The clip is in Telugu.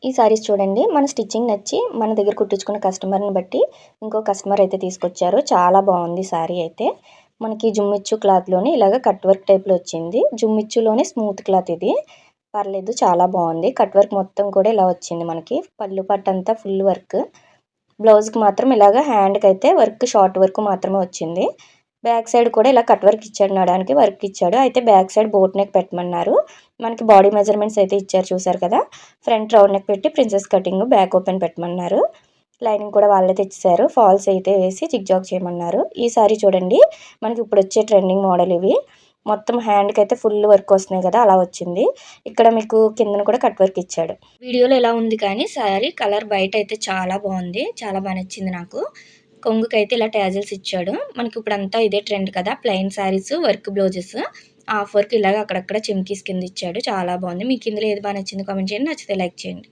ఈ సారీస్ చూడండి. మన స్టిచ్చింగ్ నచ్చి మన దగ్గర కుట్టించుకున్న కస్టమర్‌ని బట్టి ఇంకో కస్టమర్ అయితే తీసుకొచ్చారు. చాలా బాగుంది సారీ అయితే. మనకి జుమ్మిచ్చు క్లాత్‌లోని ఇలాగ కట్ వర్క్ టైప్‌లో వచ్చింది. జుమ్మిచ్చులోనే స్మూత్ క్లాత్ ఇది. పర్లేదు చాలా బాగుంది. కట్ వర్క్ మొత్తం కూడా ఇలా వచ్చింది మనకి. పళ్ళు పట్టంతా ఫుల్ వర్క్. బ్లౌజ్‌కి మాత్రం ఇలాగ హ్యాండ్‌కైతే వర్క్ షార్ట్ వర్క్ మాత్రమే వచ్చింది. బ్యాక్ సైడ్ కూడా ఇలా కట్ వర్క్ ఇచ్చాడు. నడానికి వర్క్ ఇచ్చాడు. అయితే బ్యాక్ సైడ్ బోట్ నెక్ పెట్టమన్నారు. మనకి బాడీ మెజర్మెంట్స్ అయితే ఇచ్చారు చూసారు కదా. ఫ్రంట్ రౌండ్ నెక్ పెట్టి ప్రిన్సెస్ కటింగ్ బ్యాక్ ఓపెన్ పెట్టమన్నారు. లైనింగ్ కూడా వాళ్ళే తెచ్చేసారు. ఫాల్స్ అయితే వేసి జిగ్జాగ్ చేయమన్నారు. ఈ సారీ చూడండి. మనకి ఇప్పుడు వచ్చే ట్రెండింగ్ మోడల్ ఇవి. మొత్తం హ్యాండ్కి అయితే ఫుల్ వర్క్ వస్తున్నాయి కదా, అలా వచ్చింది. ఇక్కడ మీకు కిందన కూడా కట్ వర్క్ ఇచ్చాడు. వీడియోలో ఎలా ఉంది కానీ సారీ కలర్ బయట అయితే చాలా బాగుంది. చాలా బాగా నచ్చింది నాకు. కొంగుకైతే ఇలా ట్యాజిల్స్ ఇచ్చాడు. మనకి ఇప్పుడంతా ఇదే ట్రెండ్ కదా, plain saris work blouses. Half work ఇలాగ అక్కడక్కడ చెమ్కీస్ కింద ఇచ్చాడు. చాలా బాగుంది. మీకు ఇందులో ఏది బాగా నచ్చింది కామెంట్ చేయండి. నచ్చితే లైక్ చేయండి.